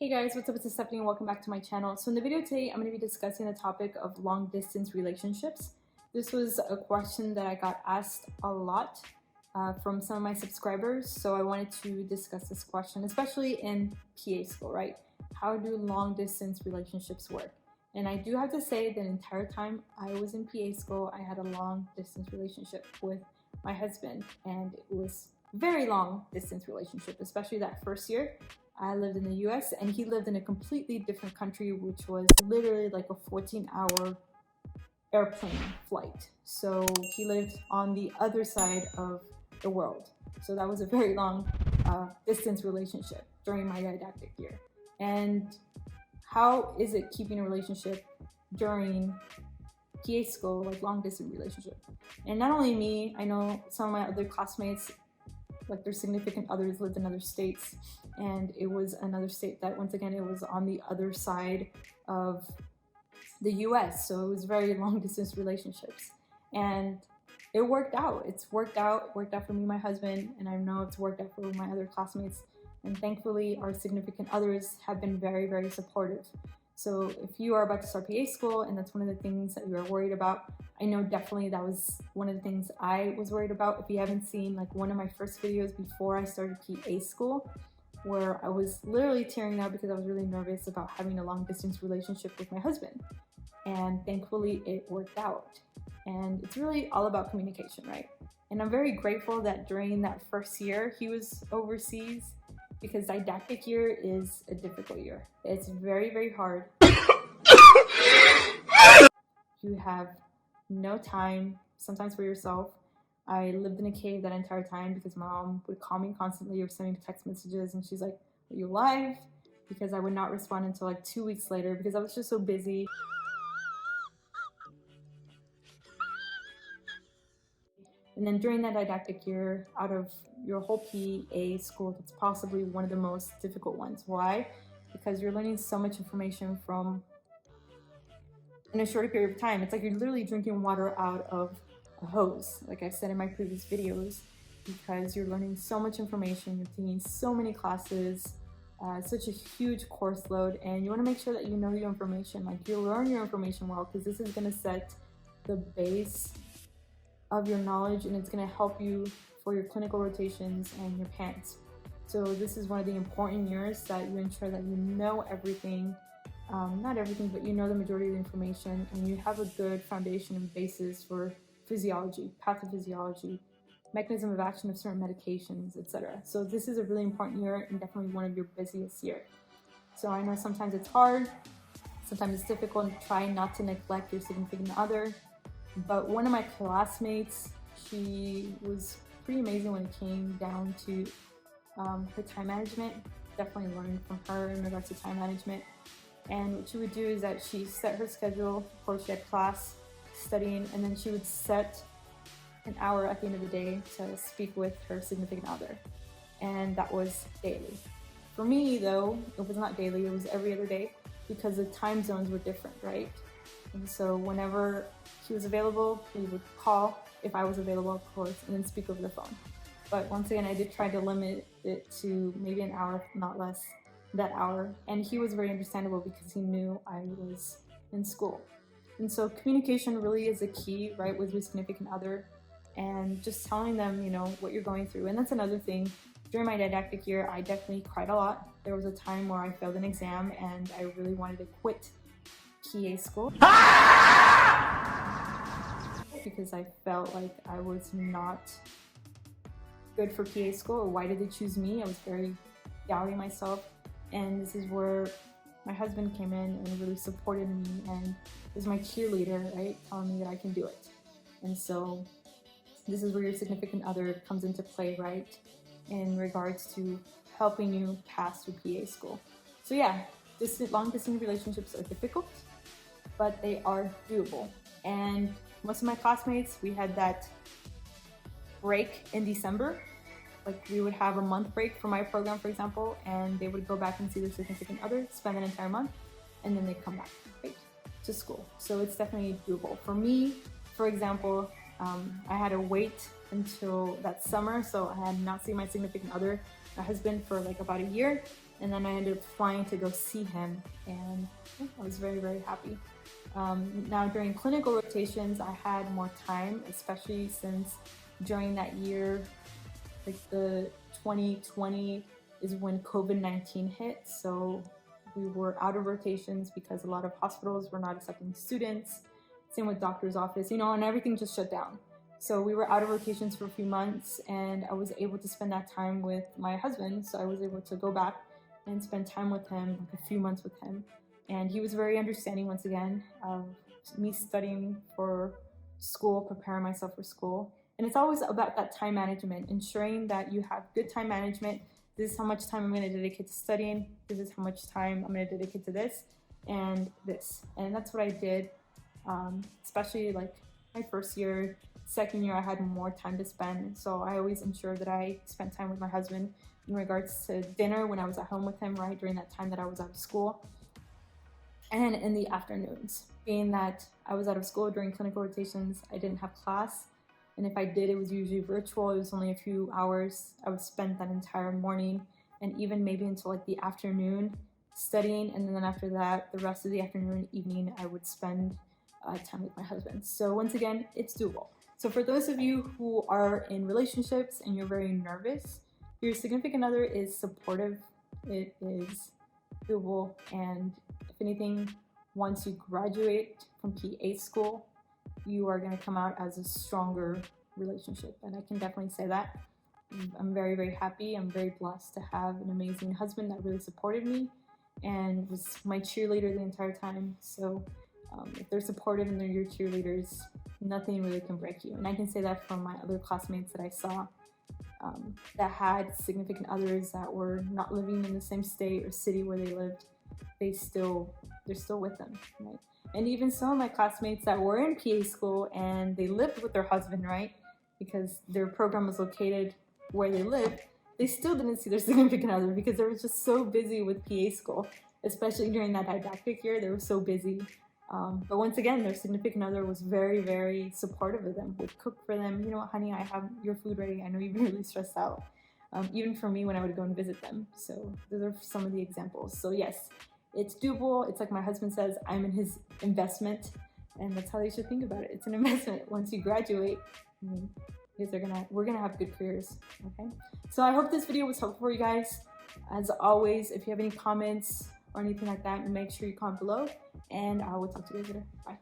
Hey guys, what's up? It's Stephanie and welcome back to my channel. So in the video today, I'm going to be discussing the topic of long distance relationships. This was a question that I got asked a lot from some of my subscribers. So I wanted to discuss this question, especially in PA school, right? How do long distance relationships work? And I do have to say that the entire time I was in PA school, I had a long distance relationship with my husband, and it was very long distance relationship, especially that first year. I lived in the US and he lived in a completely different country, which was literally like a 14-hour airplane flight. So he lived on the other side of the world. So that was a very long distance relationship during my didactic year. And how is it keeping a relationship during PA school, like long distance relationship? And not only me, I know some of my other classmates, like their significant others lived in other states, and it was another state that, once again, it was on the other side of the US. So it was very long distance relationships, and it worked out. It's worked out for me and my husband, and I know it's worked out for my other classmates, and thankfully our significant others have been very, very supportive. So if you are about to start PA school and that's one of the things that you're worried about, I know definitely that was one of the things I was worried about. If you haven't seen like one of my first videos before I started PA school, where I was literally tearing up because I was really nervous about having a long distance relationship with my husband. And thankfully it worked out. And it's really all about communication, right? And I'm very grateful that during that first year he was overseas, because didactic year is a difficult year. It's very, very hard. You have no time sometimes for yourself. I lived in a cave that entire time because my mom would call me constantly or send me text messages, and she's like, "Are you alive?" Because I would not respond until like 2 weeks later because I was just so busy. And then during that didactic year, out of your whole PA school, it's possibly one of the most difficult ones. Why? Because you're learning so much information from in a shorter period of time. It's like you're literally drinking water out of a hose, like I've said in my previous videos, because you're learning so much information, you're taking so many classes, such a huge course load, and you want to make sure that you know your information, like you learn your information well, because this is going to set the base of your knowledge, and it's going to help you for your clinical rotations and your PANTs. So this is one of the important years that you ensure that you know everything, not everything, but you know the majority of the information, and you have a good foundation and basis for physiology, pathophysiology, mechanism of action of certain medications, etc. So this is a really important year and definitely one of your busiest years. So I know sometimes it's hard, sometimes it's difficult, and try not to neglect your significant other. But one of my classmates, she was pretty amazing when it came down to her time management. Definitely learned from her in regards to time management. And what she would do is that she set her schedule. Of course, she had class, studying, and then she would set an hour at the end of the day to speak with her significant other. And that was daily. For me, though, it was not daily, it was every other day, because the time zones were different, right? And so whenever he was available, we would call, if I was available, of course, and then speak over the phone. But once again, I did try to limit it to maybe an hour, not less, that hour. And he was very understandable because he knew I was in school. And so communication really is a key, right, with your significant other, and just telling them, you know, what you're going through. And that's another thing. During my didactic year, I definitely cried a lot. There was a time where I failed an exam and I really wanted to quit PA school because I felt like I was not good for PA school. Why did they choose me? I was very doubting myself, and this is where my husband came in and really supported me and was my cheerleader, right, telling me that I can do it. And so this is where your significant other comes into play, right, in regards to helping you pass through PA school. So yeah, long distance relationships are difficult, but they are doable. And most of my classmates, we had that break in December. Like we would have a month break for my program, for example, and they would go back and see their significant other, spend an entire month, and then they come back, right, to school. So it's definitely doable. For me, for example, I had to wait until that summer, so I had not seen my significant other, my husband, for like about a year. and then I ended up flying to go see him, and I was very, very happy. Now during clinical rotations, I had more time, especially since during that year, like the 2020 is when COVID-19 hit. So we were out of rotations because a lot of hospitals were not accepting students. Same with doctor's office, and everything just shut down. So we were out of rotations for a few months, and I was able to spend that time with my husband. So I was able to go back and spend time with him, like a few months with him. And he was very understanding once again of me studying for school, preparing myself for school. And it's always about that time management, ensuring that you have good time management. This is how much time I'm going to dedicate to studying. This is how much time I'm going to dedicate to this and this. And that's what I did, especially like my first year. Second year, I had more time to spend. So I always ensured that I spent time with my husband in regards to dinner when I was at home with him, right, during that time that I was out of school. And in the afternoons, being that I was out of school during clinical rotations, I didn't have class. And if I did, it was usually virtual. It was only a few hours. I would spend that entire morning and even maybe until like the afternoon studying. And then after that, the rest of the afternoon and evening, I would spend time with my husband. So once again, it's doable. So for those of you who are in relationships and you're very nervous, your significant other is supportive. It is doable. And if anything, once you graduate from PA school, you are going to come out as a stronger relationship. And I can definitely say that. I'm very, very happy. I'm very blessed to have an amazing husband that really supported me and was my cheerleader the entire time. So if they're supportive and they're your cheerleaders, nothing really can break you. And I can say that from my other classmates that I saw that had significant others that were not living in the same state or city where they lived. They're still with them, right? And even some of my classmates that were in PA school and they lived with their husband, right? Because their program was located where they lived, they still didn't see their significant other because they were just so busy with PA school, especially during that didactic year. They were so busy. But once again, their significant other was very, very supportive of them, would cook for them. You know what, honey, I have your food ready. I know you've been really stressed out. Even for me when I would go and visit them. So those are some of the examples. So yes, it's doable. It's like my husband says, I'm in his investment, and that's how they should think about it. It's an investment. Once you graduate, we're gonna have good careers. Okay. So I hope this video was helpful for you guys. As always, if you have any comments or anything like that, make sure you comment below, and I will talk to you guys later. Bye.